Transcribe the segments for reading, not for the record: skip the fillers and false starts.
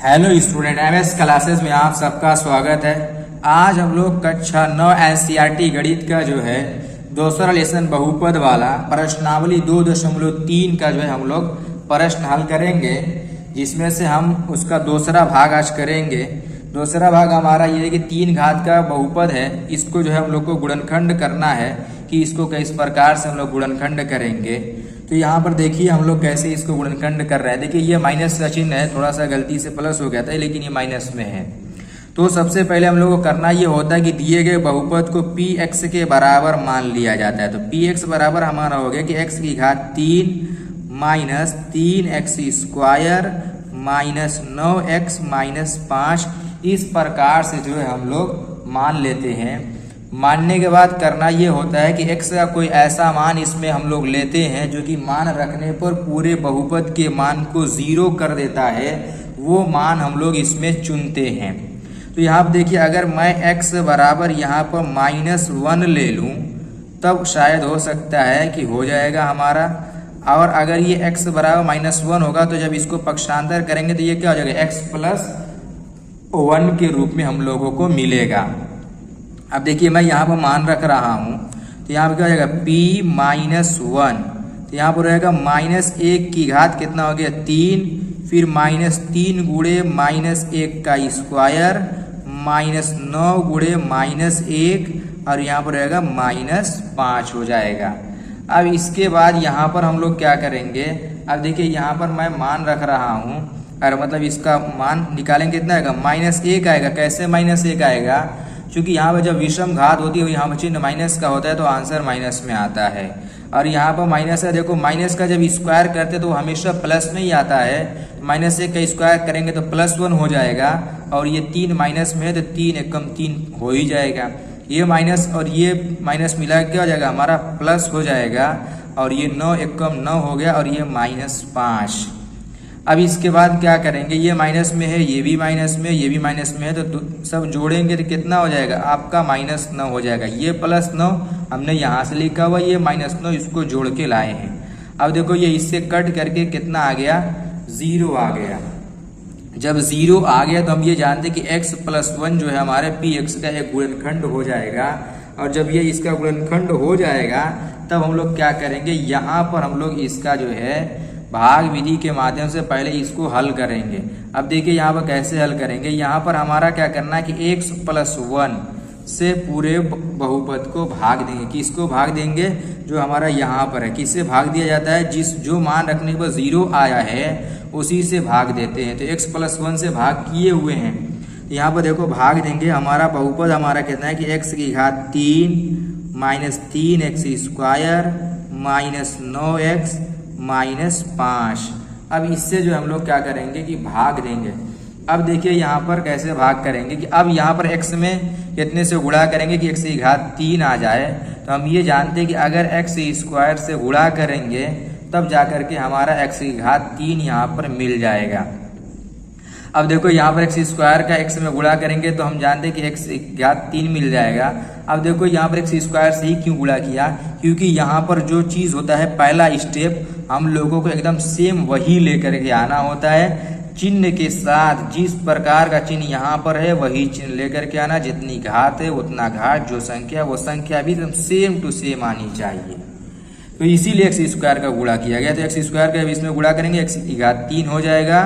Hello student, MS classes में आप सबका स्वागत है। आज हम लोग कक्षा 9 एनसीईआरटी गणित का जो है दूसरा लेसन बहुपद वाला प्रश्नावली 2.3 का जो है हम लोग प्रश्न हल करेंगे, जिसमें से हम उसका दूसरा भाग आज करेंगे। दूसरा भाग हमारा ये है कि 3 घात का बहुपद है, इसको जो है हम लोग को गुणनखंड करना है कि इसको किस प्रकार से हम लोग गुणनखंड करेंगे। तो यहाँ पर देखिए हम लोग कैसे इसको गुणनखंड कर रहे हैं। देखिए ये माइनस का चिन्ह है, थोड़ा सा गलती से प्लस हो गया था, लेकिन ये माइनस में है। तो सबसे पहले हम लोग को करना ये होता है कि दिए गए बहुपद को पी एक्स के बराबर मान लिया जाता है। तो पी एक्स बराबर हमारा हो गया कि एक्स की घात 3 minus 3x square minus 9x minus 5। इस प्रकार से जो है हम लोग मान लेते हैं। मानने के बाद करना ये होता है कि x का कोई ऐसा मान इसमें हम लोग लेते हैं जो कि मान रखने पर पूरे बहुपद के मान को 0 कर देता है, वो मान हम लोग इसमें चुनते हैं। तो यहाँ पर देखिए, अगर मैं x बराबर यहाँ पर -1 ले लूँ तब शायद हो सकता है कि हो जाएगा हमारा। और अगर ये x बराबर -1 होगा तो जब इसको पक्षांतर करेंगे तो ये क्या हो जाएगा, x प्लस 1 के रूप में हम लोगों को मिलेगा। अब देखिए मैं यहाँ पर मान रख रहा हूँ, तो यहाँ पर क्या हो जाएगा p-1। तो यहाँ पर रहेगा -1 की घात कितना हो गया 3, फिर -3 गुणे -1 का स्क्वायर -9 गुणे -1, और यहाँ पर रहेगा -5 हो जाएगा। अब इसके बाद यहाँ पर हम लोग क्या करेंगे, अब देखिए यहाँ पर मैं मान रख रहा हूँ, और मतलब इसका मान निकालेंगे कितना आएगा, -1 आएगा। कैसे -1 आएगा, क्योंकि यहाँ पर जब विषम घात होती है यहाँ पर चिन्ह माइनस का होता है, तो आंसर माइनस में आता है। और यहाँ पर माइनस है, देखो माइनस का जब स्क्वायर करते तो हमेशा प्लस में ही आता है। -1 का स्क्वायर करेंगे तो +1 हो जाएगा, और ये 3 माइनस में है तो 3 एकम 3 हो ही जाएगा। ये माइनस और ये माइनस मिला के क्या हो जाएगा, हमारा प्लस हो जाएगा, और ये 9 एकम 9 हो गया, और ये -5। अब इसके बाद क्या करेंगे, ये माइनस में है, ये भी माइनस में, ये भी माइनस में है, तो सब जोड़ेंगे तो कितना हो जाएगा आपका -9 हो जाएगा। ये +9 हमने यहाँ से लिखा हुआ, ये -9 इसको जोड़ के लाए हैं। अब देखो ये इससे कट करके कितना आ गया, 0 आ गया। जब 0 आ गया तो हम ये जानते कि x + 1 जो है हमारे px का एक गुणनखंड हो जाएगा। और जब ये इसका गुणनखंड हो जाएगा तब हम लोग क्या करेंगे, यहाँ पर हम लोग इसका जो है भाग विधि के माध्यम से पहले इसको हल करेंगे। अब देखिए यहाँ पर कैसे हल करेंगे, यहाँ पर हमारा क्या करना है कि x + 1 से पूरे बहुपद को भाग देंगे। किसको भाग देंगे, जो हमारा यहाँ पर है। किससे भाग दिया जाता है, जो मान रखने पर 0 आया है उसी से भाग देते हैं। तो x + 1 से भाग किए हुए हैं, तो यहाँ पर देखो भाग देंगे। हमारा बहुपद हमारा कितना है कि x की घात 3 -3x स्क्वायर -9x -5। अब इससे जो हम लोग क्या करेंगे कि भाग देंगे। अब देखिए यहाँ पर कैसे भाग करेंगे कि अब यहाँ पर x में कितने से गुणा करेंगे कि x की घात 3 आ जाए। तो हम ये जानते हैं कि अगर x स्क्वायर से गुणा करेंगे तब जाकर के हमारा x की घात 3 यहाँ पर मिल जाएगा। अब देखो यहाँ पर x स्क्वायर का x में गुणा करेंगे तो हम जानते हैं कि x की घात 3 मिल जाएगा। अब देखो यहाँ पर x स्क्वायर से ही क्यों गुणा किया, क्योंकि यहाँ पर जो चीज़ होता है पहला स्टेप हम लोगों को एकदम सेम वही लेकर के आना होता है। चिन्ह के साथ जिस प्रकार का चिन्ह यहाँ पर है वही चिन्ह लेकर के आना। जितनी घात है उतना घात, जो संख्या वो संख्या भी एकदम सेम टू सेम आनी चाहिए। तो इसीलिए x स्क्वायर का गुणा किया गया। तो x स्क्वायर का इसमें गुणा करेंगे x की घात 3 हो जाएगा।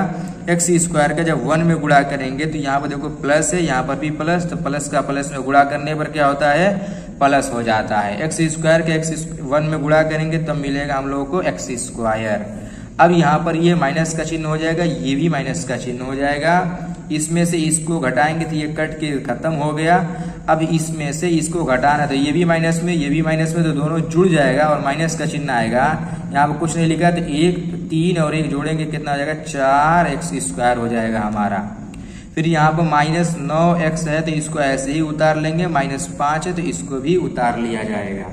x स्क्वायर का जब 1 में गुणा करेंगे तो यहाँ पर देखो प्लस है, यहाँ पर भी प्लस, तो प्लस का प्लस में गुणा करने पर क्या होता है, प्लस हो जाता है। x स्क्वायर के x1 में गुणा करेंगे तब मिलेगा हम लोगों को x स्क्वायर। अब यहाँ पर ये माइनस का चिन्ह हो जाएगा, ये भी माइनस का चिन्ह हो जाएगा। इसमें से इसको घटाएंगे तो ये कट के खत्म हो गया। अब इसमें से इसको घटाना, तो ये भी माइनस में, ये भी माइनस में, तो दोनों जुड़ जाएगा और माइनस का चिन्ह आएगा। यहाँ पर कुछ नहीं लिखा, तो 1 3 और 1 जोड़ेंगे कितना हो जाएगा, 4x स्क्वायर हो जाएगा हमारा। फिर यहाँ पर -9x है तो इसको ऐसे ही उतार लेंगे, -5 है तो इसको भी उतार लिया जाएगा।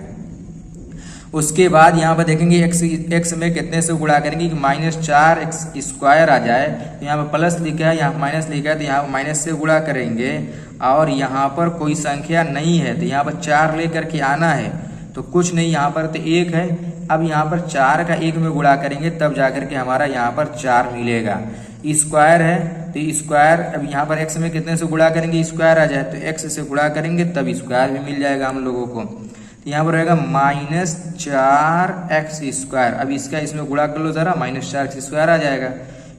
उसके बाद यहाँ पर देखेंगे x में कितने से गुणा करेंगे कि -4x स्क्वायर आ जाए। तो यहाँ पर प्लस लिखा है, यहाँ माइनस लिखा है, तो यहाँ माइनस से गुणा करेंगे। और यहाँ पर कोई संख्या नहीं है तो यहाँ पर 4 लेकर के आना है, तो कुछ नहीं, यहाँ पर तो 1 है। अब यहाँ पर 4 का 1 में गुणा करेंगे तब जाकर के हमारा यहाँ पर 4 मिलेगा। स्क्वायर है तो स्क्वायर, अब यहाँ पर x में कितने से गुणा करेंगे स्क्वायर आ जाए, तो x से गुणा करेंगे तब स्क्वायर भी मिल जाएगा हम लोगों को। तो यहाँ पर रहेगा -4x²। अब इसका इसमें गुणा कर लो ज़रा, -4x² आ जाएगा।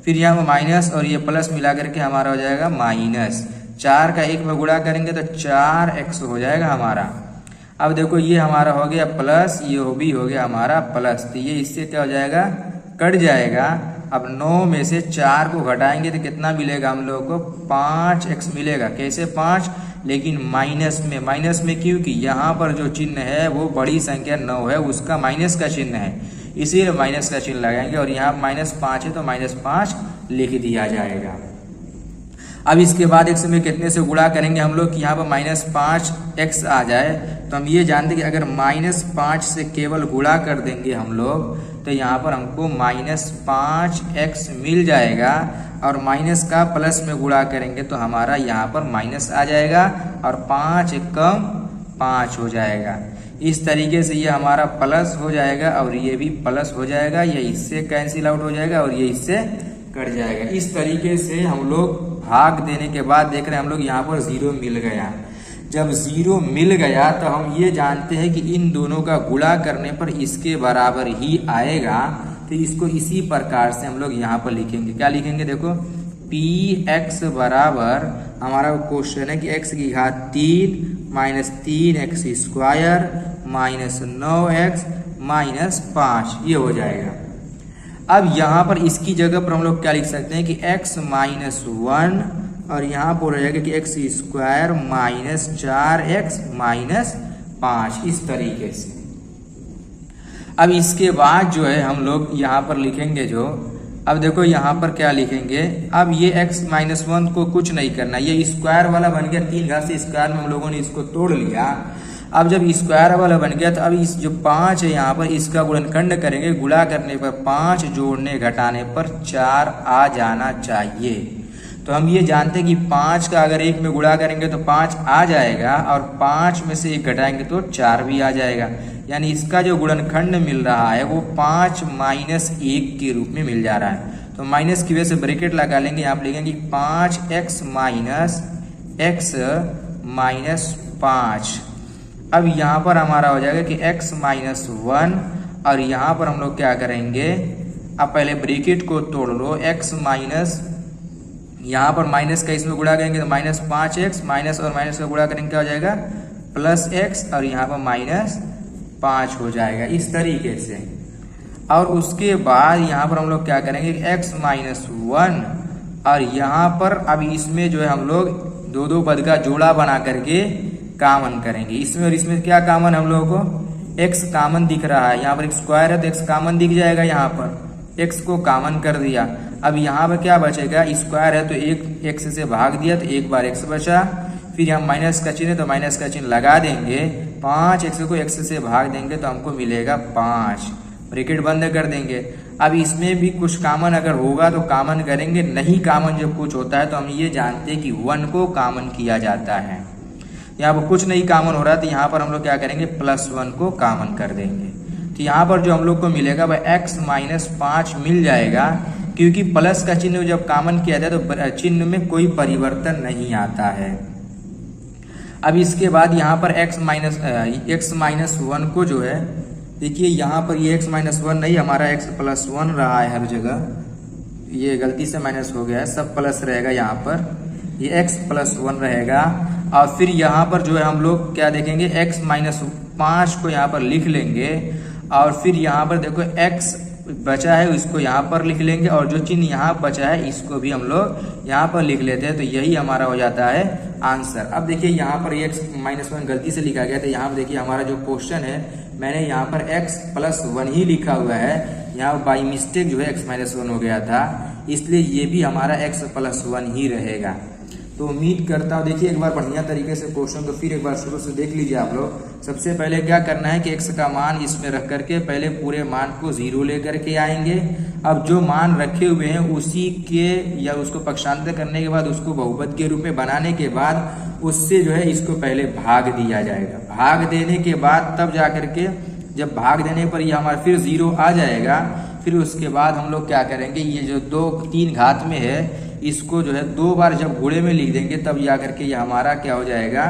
फिर यहाँ पर माइनस और ये प्लस मिला करके हमारा हो जाएगा -4 का 1 में गुणा करेंगे तो 4x हो जाएगा हमारा। अब देखो ये हमारा हो गया प्लस, ये भी हो गया हमारा प्लस, तो ये इससे क्या हो जाएगा, कट जाएगा। अब 9 में से 4 को घटाएंगे तो कितना मिलेगा हम लोगों को, 5x मिलेगा। कैसे 5, लेकिन माइनस में क्योंकि यहाँ पर जो चिन्ह है वो बड़ी संख्या 9 है, उसका माइनस का चिन्ह है, इसीलिए माइनस का चिन्ह लगाएंगे। और यहाँ -5 है तो -5 लिख दिया जाएगा। अब इसके बाद x में कितने से गुणा करेंगे हम लोग, यहाँ पर -5x आ जाए, तो हम ये जानते हैं कि अगर -5 से केवल गुणा कर देंगे हम लोग तो यहाँ पर हमको -5x मिल जाएगा। और माइनस का प्लस में गुणा करेंगे तो हमारा यहाँ पर माइनस आ जाएगा और 5 कम 5 हो जाएगा। इस तरीके से ये हमारा प्लस हो जाएगा और ये भी प्लस हो जाएगा, ये इससे कैंसिल आउट हो जाएगा और ये इससे कट जाएगा। इस तरीके से हम लोग भाग देने के बाद देख रहे हैं हम लोग यहाँ पर 0 मिल गया। जब 0 मिल गया तो हम ये जानते हैं कि इन दोनों का गुणा करने पर इसके बराबर ही आएगा, तो इसको इसी प्रकार से हम लोग यहाँ पर लिखेंगे। क्या लिखेंगे, देखो px बराबर, हमारा क्वेश्चन है कि x की घात 3 -3x² -9x -5 ये हो जाएगा। अब यहाँ पर इसकी जगह पर हम लोग क्या लिख सकते हैं कि x -1 और यहाँ पर हो जाएगा कि x² -4x -5, इस तरीके से। अब इसके बाद जो है हम लोग यहाँ पर लिखेंगे जो, अब देखो यहाँ पर क्या लिखेंगे, अब ये x-1 को कुछ नहीं करना, ये स्क्वायर वाला बन गया, 3 घात से स्क्वायर में हम लोगों ने इसको तोड़ लिया। अब जब स्क्वायर वाला बन गया तो अब इस जो 5 है यहाँ पर इसका गुणनखंड करेंगे, गुणा करने पर 5 जोड़ने घटाने पर 4 आ जाना चाहिए। तो हम ये जानते हैं कि 5 का अगर 1 में गुणा करेंगे तो 5 आ जाएगा और 5 में से 1 घटाएंगे तो 4 भी आ जाएगा, यानी इसका जो गुणनखंड मिल रहा है वो 5 - 1 के रूप में मिल जा रहा है। तो माइनस की वजह से ब्रैकेट लगा लेंगे, यहाँ पर लिखेंगे 5x - 5। अब यहाँ पर हमारा हो जाएगा कि x -1 और यहाँ पर हम लोग क्या करेंगे, अब पहले ब्रैकेट को तोड़ लो, x माइनस, यहाँ पर माइनस का इसमें गुणा करेंगे तो -5x, माइनस और माइनस का गुणा करेंगे क्या हो जाएगा +x और यहाँ पर -5 हो जाएगा, इस तरीके से। और उसके बाद यहाँ पर हम लोग क्या करेंगे, x -1 और यहाँ पर अब इसमें जो है हम लोग दो पद का जोड़ा बना करके कॉमन करेंगे। इसमें और इसमें क्या कॉमन हम लोगों को, x कॉमन दिख रहा है, यहाँ पर एक स्क्वायर है तो x कॉमन दिख जाएगा, यहाँ पर x को कॉमन कर दिया। अब यहाँ पर क्या बचेगा, स्क्वायर है तो एक x से भाग दिया तो एक बार x बचा, फिर यहाँ माइनस का चिन्ह है तो माइनस का चिन्ह लगा देंगे, 5x को x से भाग देंगे तो हमको मिलेगा 5, ब्रैकेट बंद कर देंगे। अब इसमें भी कुछ कॉमन अगर होगा तो कॉमन करेंगे, नहीं कॉमन जब कुछ होता है तो हम ये जानते हैं कि 1 को कॉमन किया जाता है। यहाँ पर कुछ नहीं कॉमन हो रहा तो यहाँ पर हम लोग क्या करेंगे, +1 को कॉमन कर देंगे। तो यहाँ पर जो हम लोग को मिलेगा वह x -5 मिल जाएगा, क्योंकि प्लस का चिन्ह जब कॉमन किया जाए तो चिन्ह में कोई परिवर्तन नहीं आता है। अब इसके बाद यहाँ पर x -1 को जो है, देखिए यहाँ पर ये x -1 नहीं, हमारा x +1 रहा है हर जगह, ये गलती से माइनस हो गया है, सब प्लस रहेगा, यहाँ पर ये x +1 रहेगा। और फिर यहाँ पर जो है हम लोग क्या देखेंगे, x -5 को यहाँ पर लिख लेंगे और फिर यहाँ पर देखो x बचा है इसको यहाँ पर लिख लेंगे और जो चिन्ह यहाँ बचा है इसको भी हम लोग यहाँ पर लिख लेते हैं, तो यही हमारा हो जाता है आंसर। अब देखिए यहाँ पर x -1 गलती से लिखा गया था, यहाँ पर देखिए हमारा जो क्वेश्चन है मैंने यहाँ पर x +1 ही लिखा हुआ है, यहाँ बाई मिस्टेक जो है x -1 हो गया था, इसलिए ये भी हमारा x +1 ही रहेगा। तो उम्मीद करता हूँ, देखिए एक बार बढ़िया तरीके से क्वेश्चन को फिर एक बार शुरू से देख लीजिए आप लोग। सबसे पहले क्या करना है कि x का मान इसमें रख करके पहले पूरे मान को 0 लेकर के आएंगे। अब जो मान रखे हुए हैं उसी के या उसको पक्षांतर करने के बाद उसको बहुपद के रूप में बनाने के बाद उससे जो है इसको पहले भाग दिया जाएगा। भाग देने के बाद तब जा करके जब भाग देने पर ये हमारा फिर 0 आ जाएगा, फिर उसके बाद हम लोग क्या करेंगे, ये जो 3 घात में है इसको जो है 2 बार जब गुणे में लिख देंगे तब या करके ये हमारा क्या हो जाएगा,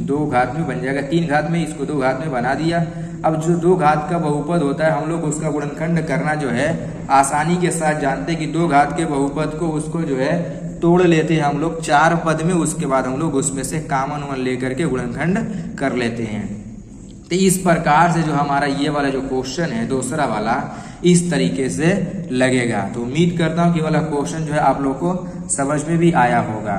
2 घात में बन जाएगा। 3 घात में इसको 2 घात में बना दिया। अब जो 2 घात का बहुपद होता है हम लोग उसका गुणनखंड करना जो है आसानी के साथ जानते हैं कि 2 घात के बहुपद को उसको जो है तोड़ लेते हैं हम लोग 4 पद में, उसके बाद हम लोग उसमें से कॉमन वन लेकर के गुणनखंड कर लेते हैं। तो इस प्रकार से जो हमारा ये वाला जो क्वेश्चन है दूसरा वाला इस तरीके से लगेगा। तो उम्मीद करता हूँ कि वाला क्वेश्चन जो है आप लोग को समझ में भी आया होगा।